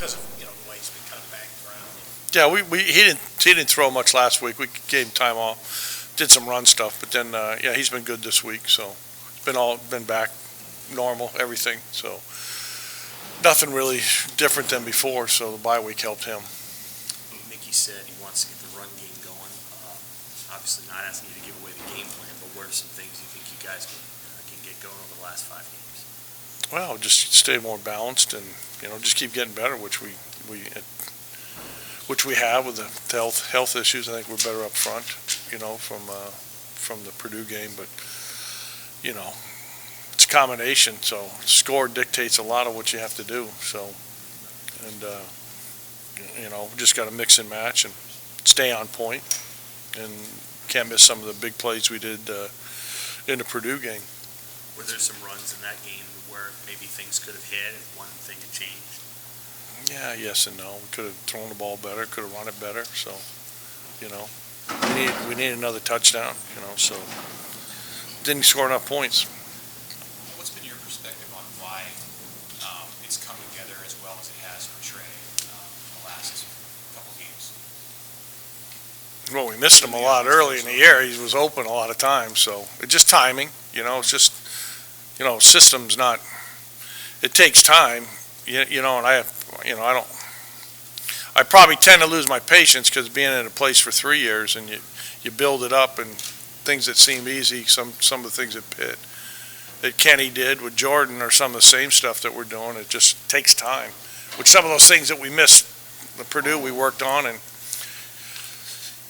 because of the way he's been kind of banged around. Yeah, he didn't throw much last week. We gave him time off, did some run stuff, but then yeah, he's been good this week. So it's been back normal, everything. So nothing really different than before. So the bye week helped him. Mickey said he wants to get the run game going. Obviously, not asking you to give away the game plan, but what are some things you think you guys can get going over the last 5 games? Well, just stay more balanced and just keep getting better, which we have with the health issues. I think we're better up front, from the Purdue game, but it's a combination. So score dictates a lot of what you have to do. So, and we just got to mix and match and stay on point, and can't miss some of the big plays we did in the Purdue game. Were there some runs in that game where maybe things could have hit if one thing had changed? Yeah, yes and no. We could have thrown the ball better, could have run it better. So, we need another touchdown. So didn't score enough points. What's been your perspective on why it's come together as well as it has for Trey in the last couple games? Well, we missed him a lot early in the year. He was open a lot of times, so it's just timing. It's just system's not. It takes time. And I probably tend to lose my patience because being in a place for 3 years and you build it up and things that seem easy, some of the things that Kenny did with Jordan are some of the same stuff that we're doing. It just takes time. Which some of those things that we missed at Purdue we worked on, and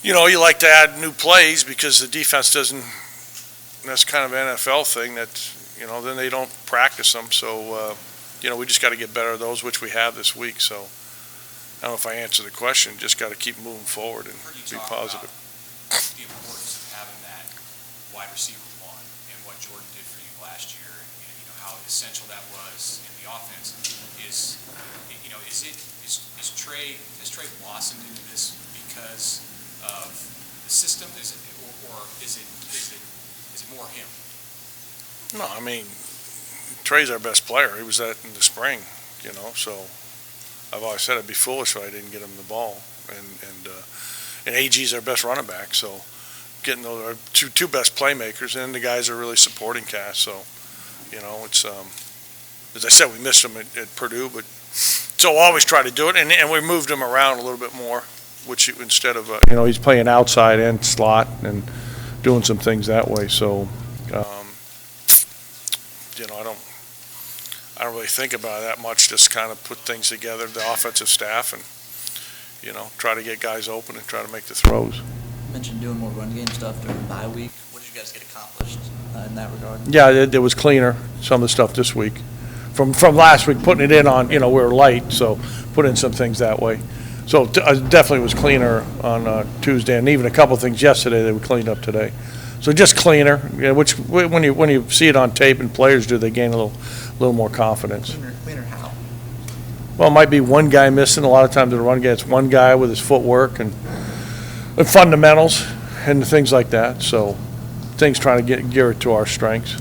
you like to add new plays because the defense doesn't. That's kind of an NFL thing that then they don't practice them. So we just got to get better at those, which we have this week. So I don't know if I answered the question. Just got to keep moving forward and be positive. The importance of having that wide receiver one and what Jordan did for you last year, and how essential that was in the offense. Has Trey blossomed into this because of the system? Is it more him? No, I mean, Trey's our best player. He was that in the spring, so I've always said it'd be foolish if I didn't get him the ball. And AG's our best running back, so getting those two best playmakers, and the guys are really supporting cast. So, it's as I said, we missed him at Purdue, but so we'll always try to do it, and we moved him around a little bit more, which instead of he's playing outside and slot and doing some things that way. So. I don't really think about it that much. Just kind of put things together, the offensive staff, and try to get guys open and try to make the throws. You mentioned doing more run game stuff during the bye week. What did you guys get accomplished in that regard? Yeah, it was cleaner. Some of the stuff this week, from last week, putting it in on we were light, so put in some things that way. So definitely was cleaner on Tuesday, and even a couple things yesterday that we cleaned up today. So just cleaner, which when you see it on tape and players do, they gain a little more confidence. Cleaner how? Well, it might be one guy missing. A lot of times in the run game, it's one guy with his footwork and fundamentals and things like that. So things trying to gear it to our strengths.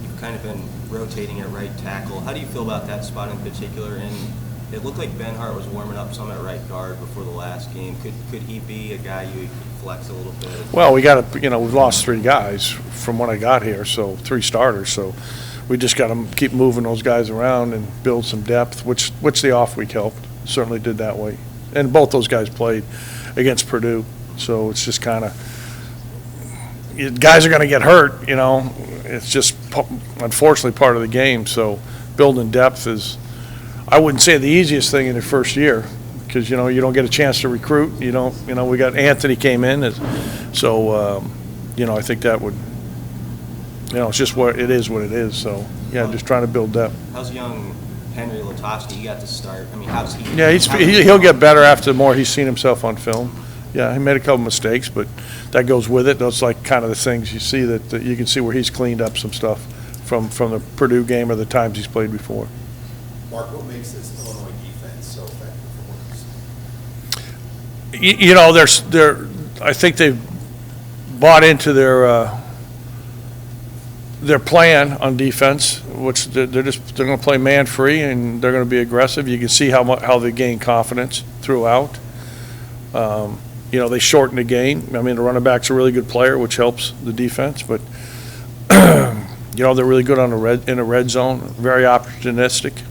You've kind of been rotating at right tackle. How do you feel about that spot in particular? And it looked like Ben Hart was warming up some at right guard before the last game. Could he be a guy you could flex a little bit? Well, we got to, we've lost 3 guys from when I got here, so 3 starters. So we just got to keep moving those guys around and build some depth, which the off week helped. Certainly did that way. And both those guys played against Purdue, so it's just kind of guys are going to get hurt. It's just unfortunately part of the game. So building depth is. I wouldn't say the easiest thing in the first year because, you don't get a chance to recruit. We got Anthony came in. So, I think that would, it's just what it is. So, yeah, just trying to build depth. How's young Henry Latowski? He got to start. I mean, how's he? Yeah, he'll get better after the more he's seen himself on film. Yeah, he made a couple mistakes, but that goes with it. Those like kind of the things you see that you can see where he's cleaned up some stuff from the Purdue game or the times he's played before. Mark, what makes this Illinois defense so effective for winners? I think they've bought into their their plan on defense, which they're going to play man-free, and they're going to be aggressive. You can see how they gain confidence throughout. They shorten the game. I mean, the running back's a really good player, which helps the defense, but they're really good in the red zone, very opportunistic,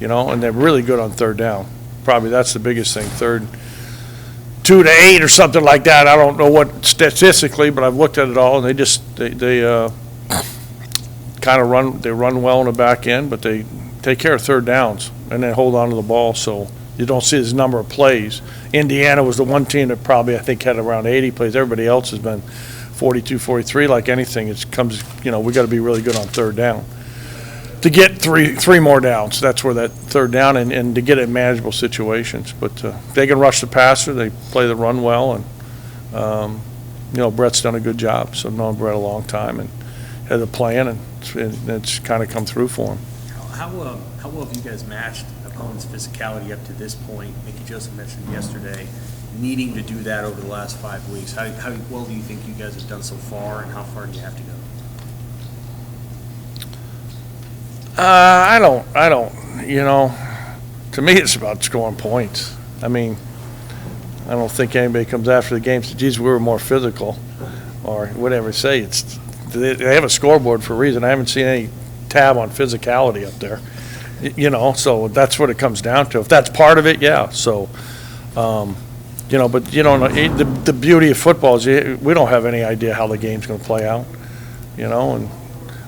and they're really good on third down. Probably that's the biggest thing, 2 to 8 or something like that. I don't know what statistically, but I've looked at it all, and they kind of run well in the back end, but they take care of third downs and then hold on to the ball, so you don't see this number of plays. Indiana was the one team that probably, I think, had around 80 plays. Everybody else has been 42, 43. Like anything, it comes, we got to be really good on third down to get three more downs. That's where that third down and to get in manageable situations. But they can rush the passer. They play the run well, and Brett's done a good job. So I've known Brett a long time and had a plan, and it's kind of come through for him. How well have you guys matched opponents' physicality up to this point? Mickey Joseph mentioned yesterday needing to do that over the last 5 weeks. How well do you think you guys have done so far, and how far do you have to go? I don't. To me, it's about scoring points. I mean, I don't think anybody comes after the game and says, geez, we were more physical, or whatever. Say they have a scoreboard for a reason. I haven't seen any tab on physicality up there. So that's what it comes down to. If that's part of it, yeah. So, but the beauty of football is we don't have any idea how the game's going to play out, and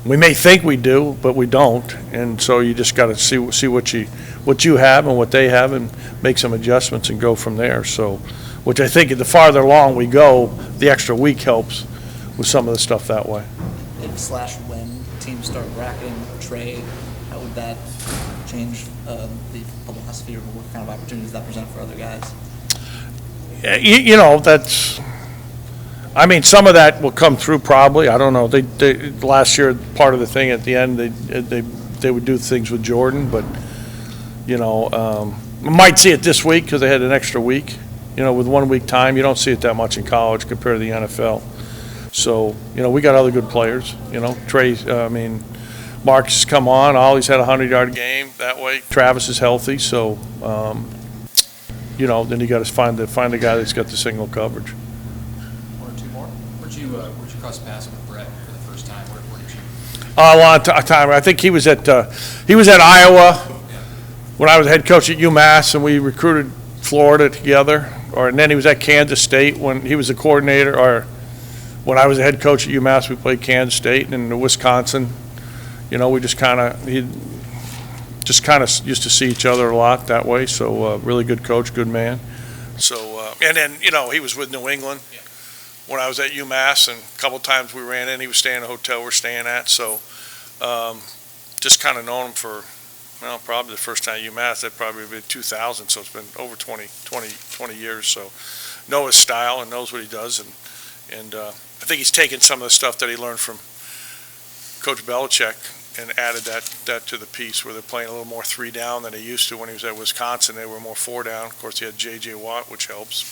we may think we do, but we don't. And so you just got to see what you have and what they have, and make some adjustments and go from there. So, which I think the farther along we go, the extra week helps with some of the stuff that way. If / when teams start bracketing trade, how would that change the philosophy, or what kind of opportunities that present for other guys? Some of that will come through probably. I don't know. They last year, part of the thing at the end, they would do things with Jordan, but we might see it this week because they had an extra week. With 1 week time, you don't see it that much in college compared to the NFL. So we got other good players. Trey. Mark has come on. Ollie's had a 100-yard game that way. Travis is healthy, so then you got to find the guy that's got the single coverage. One or two more. Where'd you cross paths with Brett for the first time? Where did you? A long time. I think he was at Iowa when I was head coach at UMass, and we recruited Florida together. And then he was at Kansas State when he was a coordinator. Or when I was a head coach at UMass, we played Kansas State, and in Wisconsin. We just kind of used to see each other a lot that way. So really good coach, good man. So and then he was with New England when I was at UMass, and a couple times we ran in. He was staying in a hotel we're staying at. So just kind of known him for probably the first time at UMass. That probably been 2000. So it's been over 20 years. So know his style and knows what he does, and I think he's taken some of the stuff that he learned from Coach Belichick and added that to the piece, where they're playing a little more 3 down than they used to when he was at Wisconsin. They were more 4 down. Of course, he had J.J. Watt, which helps.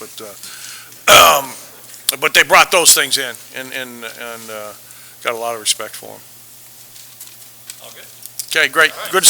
But they brought those things in and got a lot of respect for him. All good. Okay, great. Good.